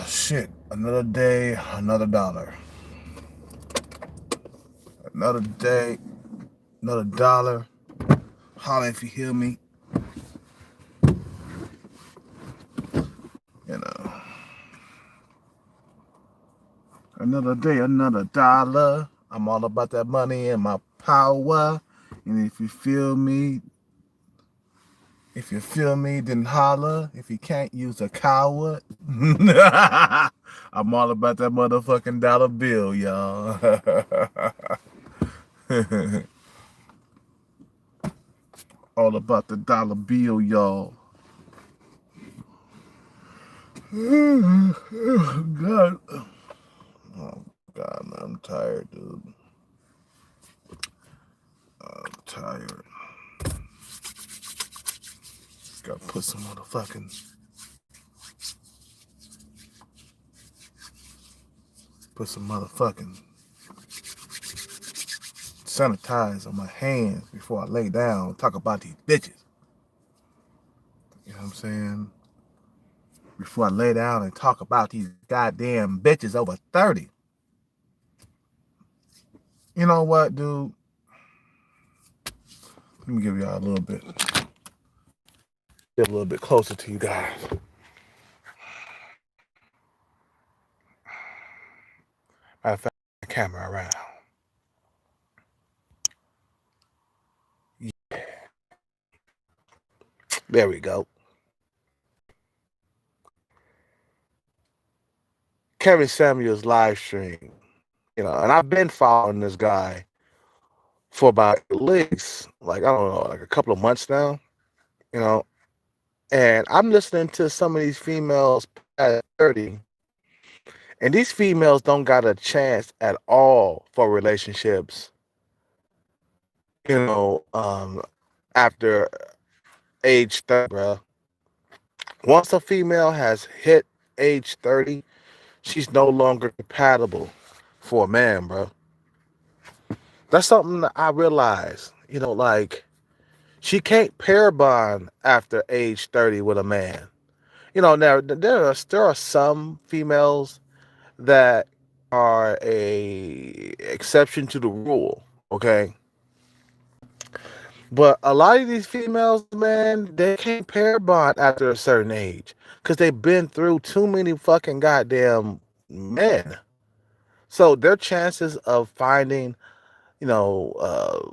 Shit. Another day, another dollar. Another day, another dollar. Holla if you hear me. You know. Another day, another dollar. I'm all about that money and my power. And if you feel me, then holler. If you can't, use a coward. I'm all about that motherfucking dollar bill, y'all. All about the dollar bill, y'all. God. Oh, God, man, I'm tired, dude. I'm tired. Gotta put some motherfucking sanitize on my hands before I lay down. Talk about these bitches. You know what I'm saying? Before I lay down and talk about these goddamn bitches over 30. You know what, dude? Let me give y'all get a little bit closer to you guys. Matter of fact, the camera around. Yeah. There we go. Kevin Samuels live stream. And I've been following this guy for about at least, like, I don't know, like a couple of months now, you know, and I'm listening to some of these females at 30, and these females don't got a chance at all for relationships, after age 30, bro. Once a female has hit age 30, she's no longer compatible for a man, bro. That's something that I realized, like, she can't pair bond after age 30 with a man. Now there are some females that are a exception to the rule, okay? But a lot of these females, man, they can't pair bond after a certain age because they've been through too many fucking goddamn men. So their chances of finding, you know, uh,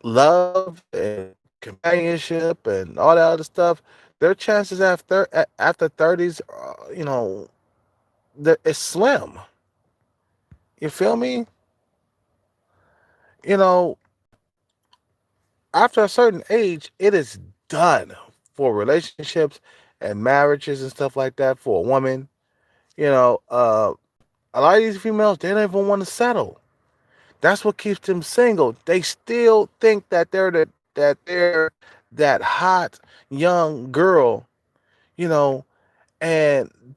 love and companionship and all that other stuff, their chances after 30s, it's slim. You feel me? You know, after a certain age, it is done for relationships and marriages and stuff like that for a woman. You know, a lot of these females, they don't even want to settle. That's what keeps them single. They still think that they're that hot young girl, you know. And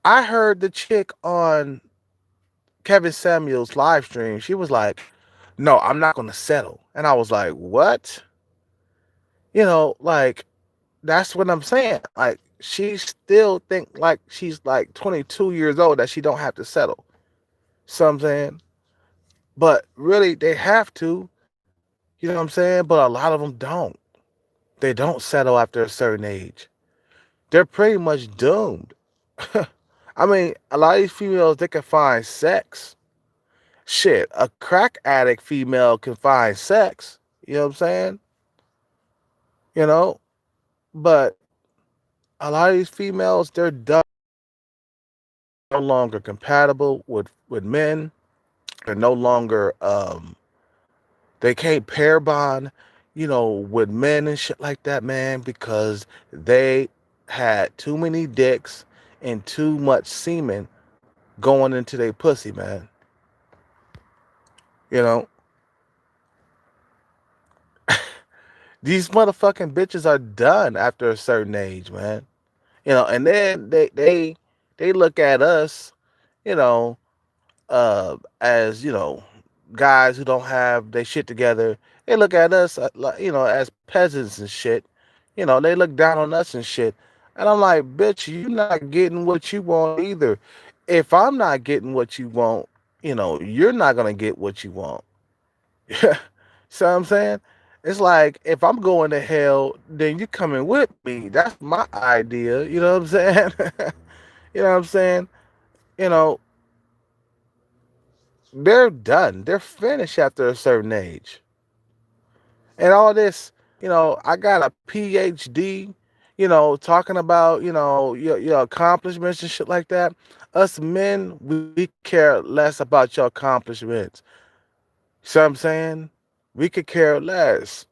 I heard the chick on Kevin Samuels live stream. She was like, "No, I'm not going to settle." And I was like, "What?" Like, that's what I'm saying. Like, she still think like she's like 22 years old that she don't have to settle. So I'm saying, but really they have to. You know what I'm saying? But a lot of them don't. They don't settle after a certain age. They're pretty much doomed. I mean, a lot of these females, they can find sex. Shit, a crack addict female can find sex. You know what I'm saying? You know, but a lot of these females, they're done, no longer compatible with men. They're no longer they can't pair bond, with men and shit like that, man, because they had too many dicks and too much semen going into their pussy, man. You know, these motherfucking bitches are done after a certain age, man. And then they look at us, you know, as guys who don't have their shit together. They look at us, like, as peasants and shit. They look down on us and shit. And I'm like, bitch, you're not getting what you want either. If I'm not getting what you want, you're not gonna get what you want. See what I'm saying? It's like if I'm going to hell, then you coming with me. That's my idea. You know what I'm saying? You know what I'm saying? You know, they're done. They're finished after a certain age. And all this, I got a PhD, talking about, your accomplishments and shit like that. Us men, we care less about your accomplishments. See what I'm saying? We could care less.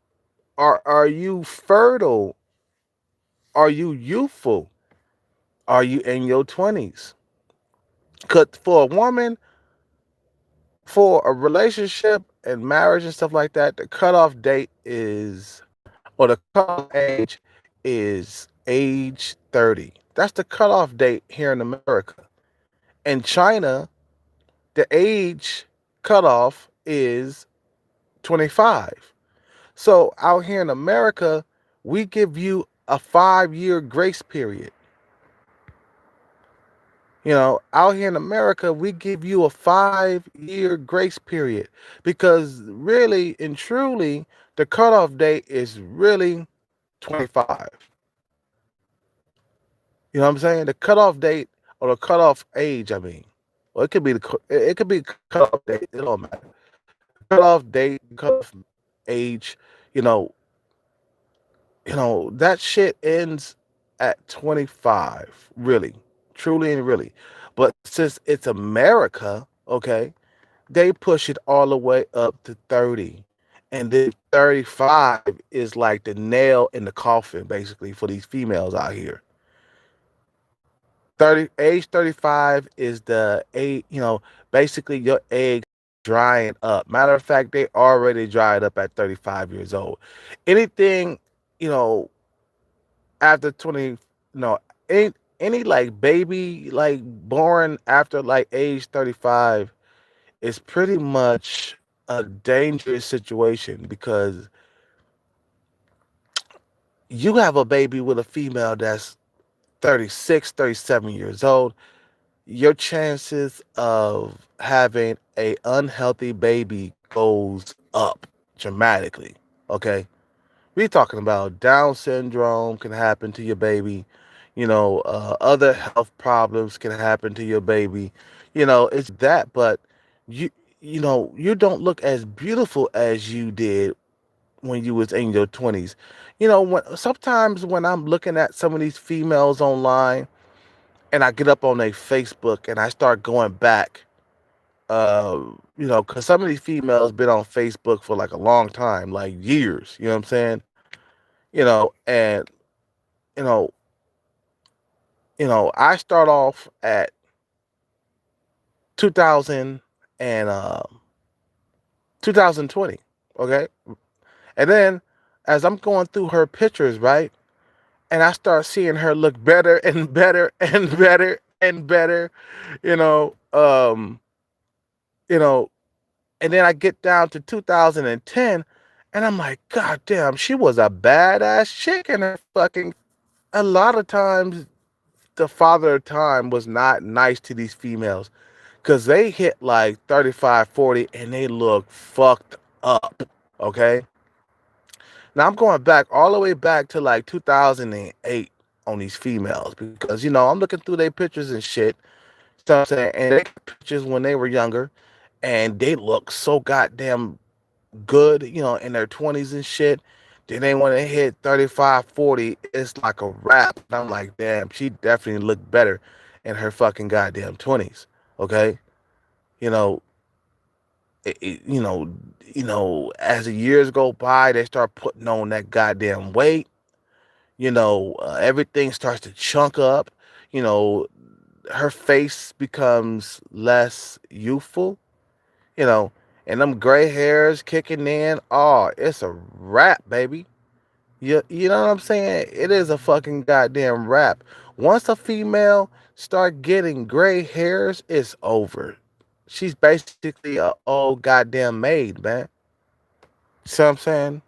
Are you fertile? Are you youthful? Are you in your 20s? Cause for a woman, for a relationship and marriage and stuff like that, the cutoff date is, or the cutoff age is age 30. That's the cutoff date here in America. In China, the age cutoff is 25. So out here in America, we give you a 5-year grace period. Out here in America, we give you a 5-year grace period because really and truly, the cutoff date is really 25. You know what I'm saying? The cutoff date or the cutoff age, I mean. Well, it could be cutoff date. It don't matter. Cutoff date, cutoff age. You know, that shit ends at 25. Really, truly, and really. But since it's America, okay, they push it all the way up to 30. And then 35 is like the nail in the coffin, basically, for these females out here. Age 35 is the age, basically your eggs drying up. Matter of fact, they already dried up at 35 years old. Anything, you know, after 20, no, any like baby like born after like age 35 is pretty much a dangerous situation because you have a baby with a female that's 36, 37 years old. Your chances of having a unhealthy baby goes up dramatically. Okay, we're talking about Down syndrome can happen to your baby. Other health problems can happen to your baby. It's that, but you you don't look as beautiful as you did when you was in your 20s. When I'm looking at some of these females online and I get up on their Facebook and I start going back, because some of these females been on Facebook for like a long time, like years. You know what I'm saying? And you know, I start off at 2000 and 2020, okay, and then as I'm going through her pictures, right, and I start seeing her look better and better and better and better, you know, um, you know, and then I get down to 2010 and I'm like, God damn, she was a badass chick in her fucking. A lot of times, the father of time was not nice to these females because they hit like 35, 40 and they look fucked up. Okay. Now I'm going back all the way back to like 2008 on these females because, I'm looking through their pictures and shit. You know what I'm saying? And they got pictures when they were younger and they look so goddamn good, in their 20s and shit. Then they want to hit 35, 40. It's like a wrap. And I'm like, damn, she definitely looked better in her fucking goddamn 20s. Okay. You know, it, it- you know, as the years go by, they start putting on that goddamn weight. Everything starts to chunk up. You know, her face becomes less youthful. You know, and them gray hairs kicking in. Oh, it's a wrap, baby. You know what I'm saying? It is a fucking goddamn wrap. Once a female start getting gray hairs, it's over. She's basically a old goddamn maid, man. See what I'm saying?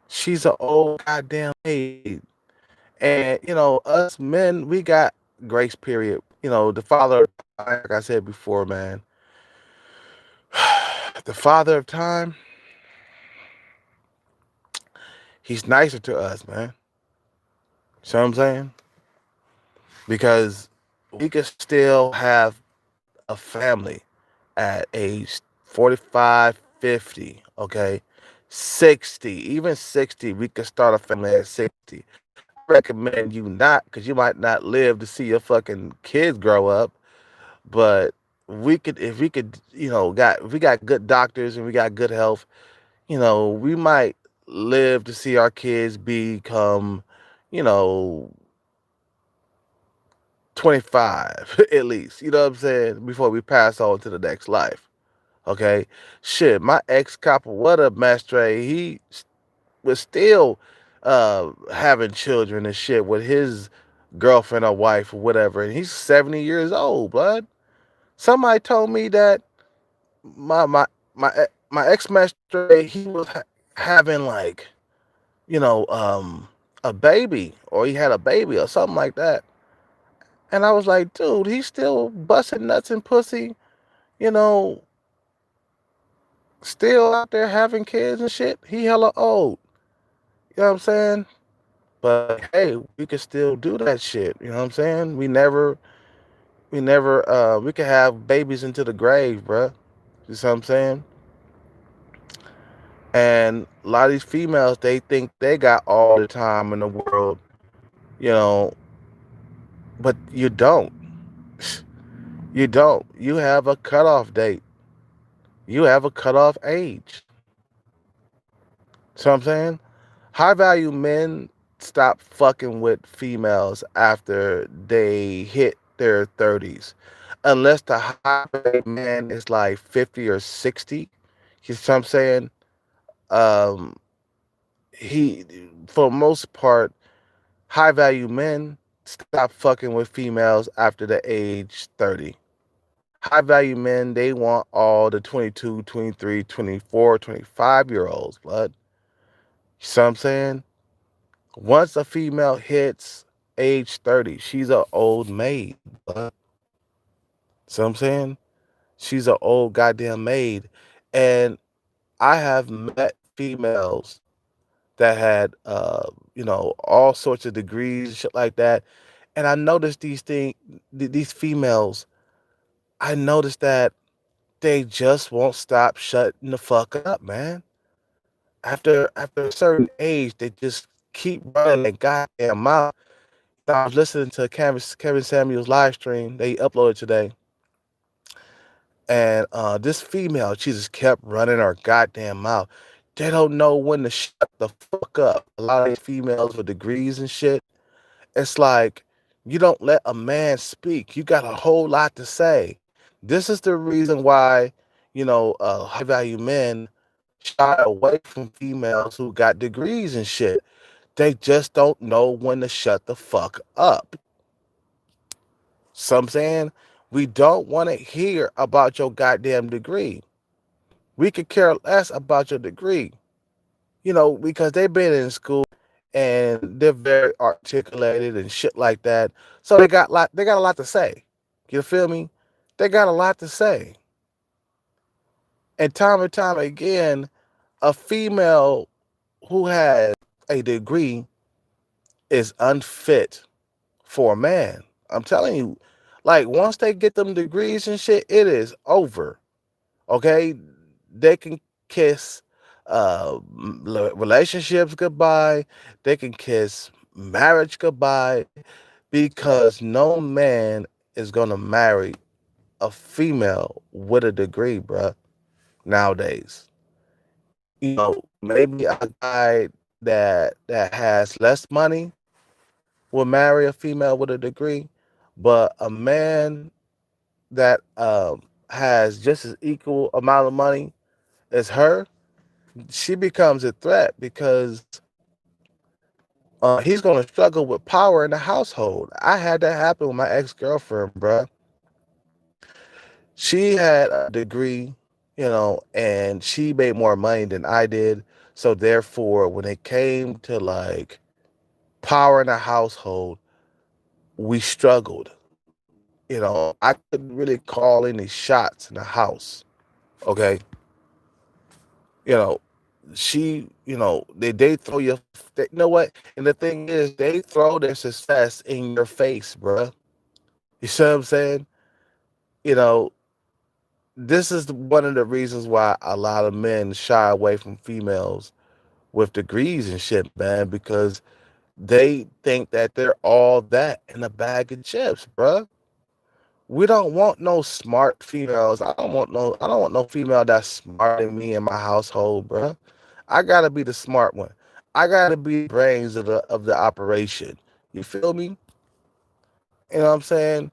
She's an old goddamn maid. And us men, we got grace period. The father of time, like I said before, man, the father of time, he's nicer to us, man. See what I'm saying? Because we could still have a family at age 45, 50, okay? 60, even 60, we could start a family at 60. I recommend you not, because you might not live to see your fucking kids grow up. But we could, if we could, if we got good doctors and we got good health, we might live to see our kids become, you know, 25 at least. You know what I'm saying? Before we pass on to the next life. Okay. Shit, my ex copper, what up, Mastre? He was still having children and shit with his girlfriend or wife or whatever. And he's 70 years old, blood. Somebody told me that my my my ex master, he was having like a baby, or he had a baby or something like that. And I was like, dude, he's still busting nuts and pussy, you know still out there having kids and shit. He hella old. You know what I'm saying? But hey, we can still do that shit. You know what I'm saying? We can have babies into the grave, bruh. You see what I'm saying? And a lot of these females, they think they got all the time in the world, you know, but you don't. You don't. You have a cutoff date. You have a cutoff age. So I'm saying, high value men stop fucking with females after they hit their 30s, unless the high value man is like 50 or 60. You see what I'm saying? Um, he, for the most part, high value men stop fucking with females after the age 30. High value men, they want all the 22, 23, 24, 25 year olds, blood. You see what I'm saying? Once a female hits age 30, she's an old maid, blood. See what I'm saying? She's an old goddamn maid. And I have met females that had, all sorts of degrees, shit like that. And I noticed these females, I noticed that they just won't stop shutting the fuck up, man. After a certain age, they just keep running their goddamn mouth. I was listening to Kevin Samuel's live stream they uploaded today, and this female, she just kept running her goddamn mouth. They don't know when to shut the fuck up. A lot of these females with degrees and shit, it's like you don't let a man speak. You got a whole lot to say. This is the reason why, high value men shy away from females who got degrees and shit. They just don't know when to shut the fuck up. So I'm saying, we don't want to hear about your goddamn degree. We could care less about your degree, because they've been in school and they're very articulated and shit like that. So they got a lot to say. You feel me? They got a lot to say. And time again, a female who has a degree is unfit for a man. I'm telling you, like once they get them degrees and shit, it is over. Okay? They can kiss relationships goodbye. They can kiss marriage goodbye, because no man is gonna marry a female with a degree, bruh, nowadays. Maybe a guy that has less money will marry a female with a degree, but a man that has just as equal amount of money as her, she becomes a threat, because he's gonna struggle with power in the household. I had that happen with my ex girlfriend, bruh. She had a degree, and she made more money than I did. So therefore, when it came to like power in the household, we struggled. I couldn't really call any shots in the house. Okay. You know, they throw you know what? And the thing is, they throw their success in your face, bruh. You see what I'm saying? You know, this is one of the reasons why a lot of men shy away from females with degrees and shit, man, because they think that they're all that in a bag of chips, bruh. We don't want no smart females. I don't want no female that's smarter than me in my household, bruh. I gotta be the smart one. I gotta be the brains of the operation. You feel me? You know what I'm saying?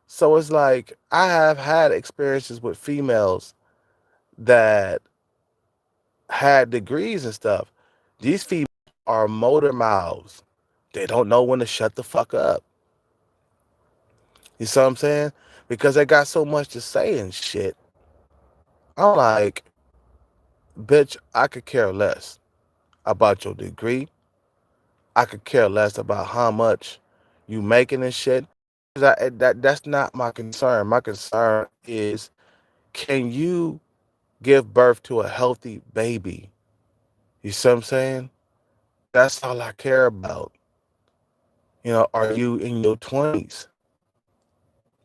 So it's like I have had experiences with females that had degrees and stuff. These females are motor mouths. They don't know when to shut the fuck up. You see what I'm saying? Because they got so much to say and shit. I'm like, bitch, I could care less about your degree. I could care less about how much you making and shit. That's not my concern. My concern is, can you give birth to a healthy baby? You see what I'm saying? That's all I care about. Are you in your 20s?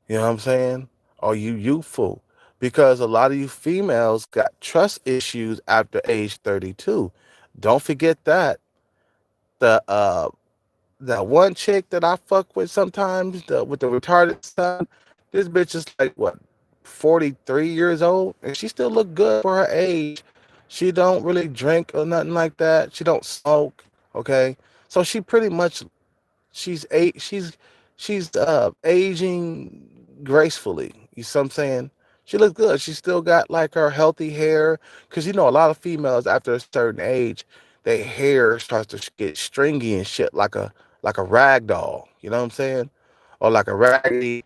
You know what I'm saying? Are you youthful? Because a lot of you females got trust issues after age 32. Don't forget that. The that one chick that I fuck with sometimes, with the retarded son, this bitch is like what, 43 years old, and she still look good for her age. She don't really drink or nothing like that. She don't smoke. Okay, so she pretty much she's a she's aging gracefully. You see what I'm saying? She looks good. She still got like her healthy hair. Cause a lot of females after a certain age, their hair starts to get stringy and shit like a rag doll. You know what I'm saying? Or like a raggedy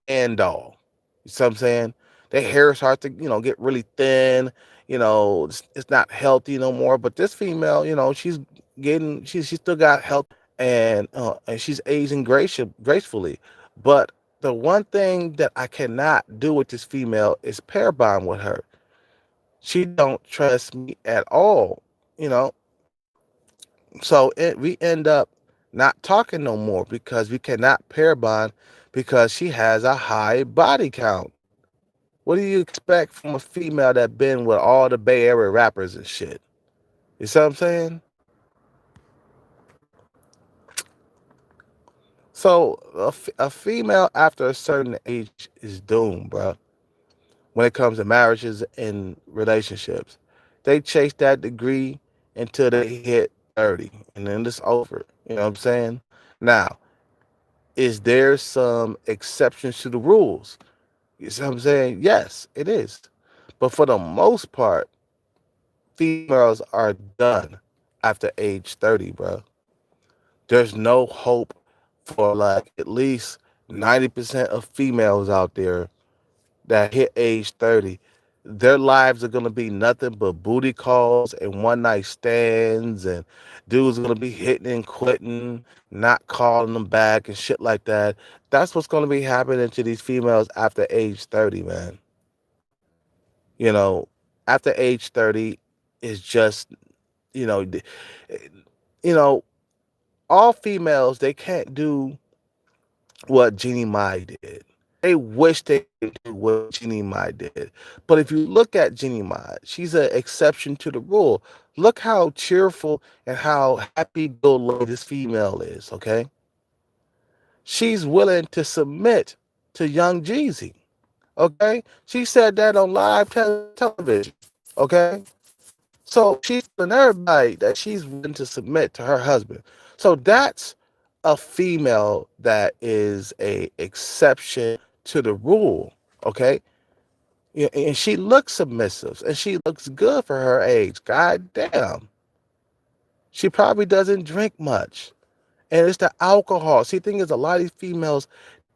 Ann doll. You see what I'm saying? Their hair starts to, get really thin. It's not healthy no more. But this female, she still got health, and she's aging gracefully. But the one thing that I cannot do with this female is pair bond with her. She don't trust me at all, you know. So we end up not talking no more because we cannot pair bond because she has a high body count. What do you expect from a female that been with all the Bay Area rappers and shit? You see what I'm saying? So a female after a certain age is doomed, bro. When it comes to marriages and relationships, they chase that degree until they hit 30, and then it's over. You know what I'm saying? Now, is there some exceptions to the rules? You see what I'm saying? Yes, it is. But for the most part, females are done after age 30, bro. There's no hope for like at least 90% of females out there that hit age 30. Their lives are gonna be nothing but booty calls and one night stands, and dudes are gonna be hitting and quitting, not calling them back and shit like that. That's what's gonna be happening to these females after age 30, man. You know, after age 30 is just, you know, eh, you know, all females, they can't do what Jeannie Mai did. They wish they could do what Jeannie Mai did. But if you look at Jeannie Mai, she's an exception to the rule. Look how cheerful and how happy go lucky this female is, okay? She's willing to submit to Young Jeezy, okay? She said that on live television, okay? So she's telling everybody that she's willing to submit to her husband. So that's a female that is a exception to the rule. Okay. Yeah, and she looks submissive and she looks good for her age. God damn. She probably doesn't drink much. And it's the alcohol. See, the thing is, a lot of these females,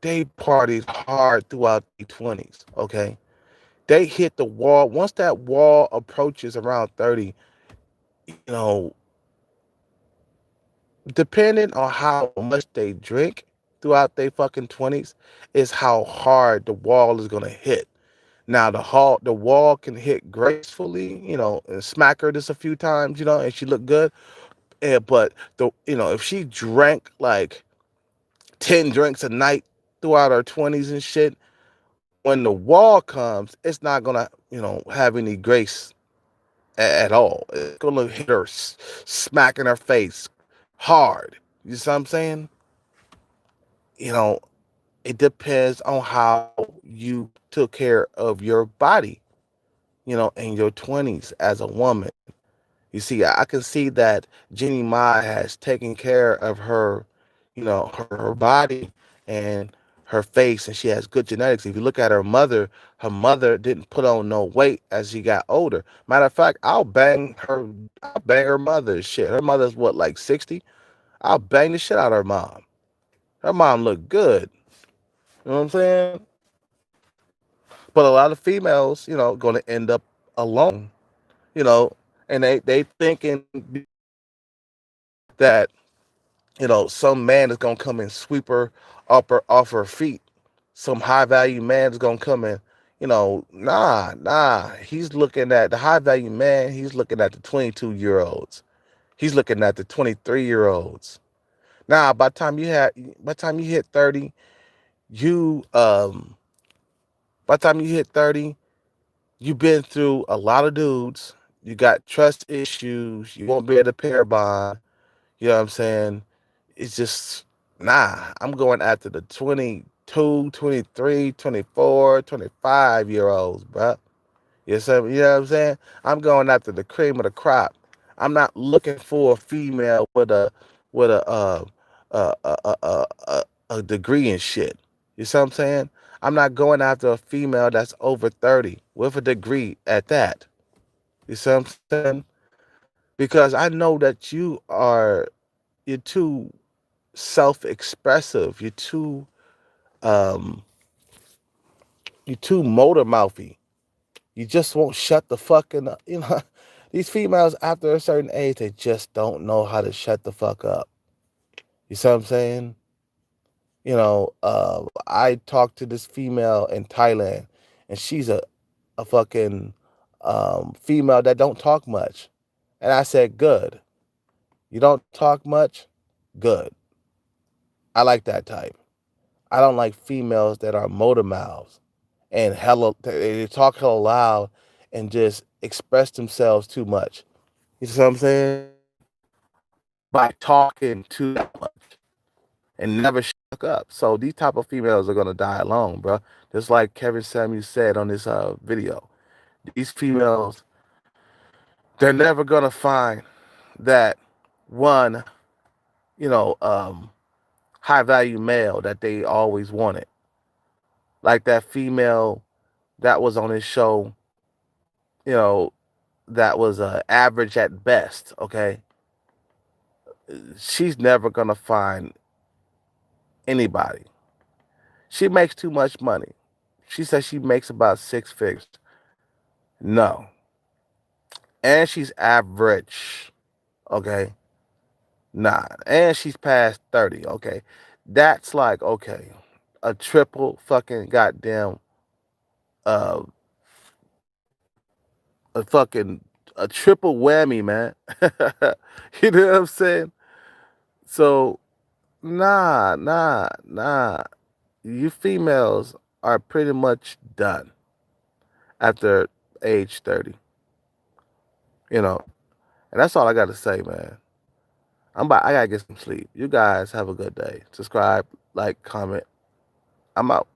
they partied hard throughout their 20s. Okay. They hit the wall. Once that wall approaches around 30, you know, depending on how much they drink throughout their fucking 20s, is how hard the wall is gonna hit. Now the wall can hit gracefully, and smack her just a few times, and she look good. But if she drank like 10 drinks a night throughout her 20s and shit, when the wall comes, it's not gonna, have any grace at all. It's gonna hit her, smack in her face hard. You see what I'm saying? You know, it depends on how you took care of your body, in your 20s as a woman. You see, I can see that Jeannie Mai has taken care of her, her body and her face, and she has good genetics. If you look at her mother didn't put on no weight as she got older. Matter of fact, I'll bang her mother. Shit, her mother's what, like 60? I'll bang the shit out of her mom. Her mom looked good. You know what I'm saying? But a lot of females, going to end up alone, you know, and they thinking that some man is gonna come and sweep her off her feet. Some high value man is gonna come and nah. He's looking at the high value man. He's looking at the 22-year-olds. He's looking at the 23-year-olds. Now, by the time you hit 30, you by the time you hit 30, you've been through a lot of dudes. You got trust issues. You won't be able to pair bond. You know what I'm saying? It's just, nah. I'm going after the 22, 23, 24, 25 year olds, bro. You know what I'm saying? I'm going after the cream of the crop. I'm not looking for a female with a degree in shit. You see what I'm saying? I'm not going after a female that's over 30 with a degree at that. You see what I'm saying? Because I know that you're too self-expressive. Um you're too motor mouthy. You just won't shut the fucking up. These females after a certain age, they just don't know how to shut the fuck up. You see what I'm saying? I talked to this female in Thailand, and she's a fucking female that don't talk much. And I said, good. You don't talk much? Good. I like that type. I don't like females that are motor mouths and they talk hella loud and just express themselves too much. You see what I'm saying? By talking too much and never shut up. So these type of females are gonna die alone, bro. Just like Kevin Samuels said on this video. These females, they're never gonna find that one, you know, um, high value male that they always wanted. Like that female that was on his show, you know, that was average at best. Okay, she's never gonna find anybody. She makes too much money. She says she makes about six figures. No, and she's average. Okay, nah, and she's past 30. Okay, that's like okay, a triple fucking goddamn uh a fucking a triple whammy, man. You know what I'm saying? So nah. You females are pretty much done after age 30. You know, and that's all I got to say, man. I gotta get some sleep. You guys have a good day. Subscribe, like, comment. I'm out.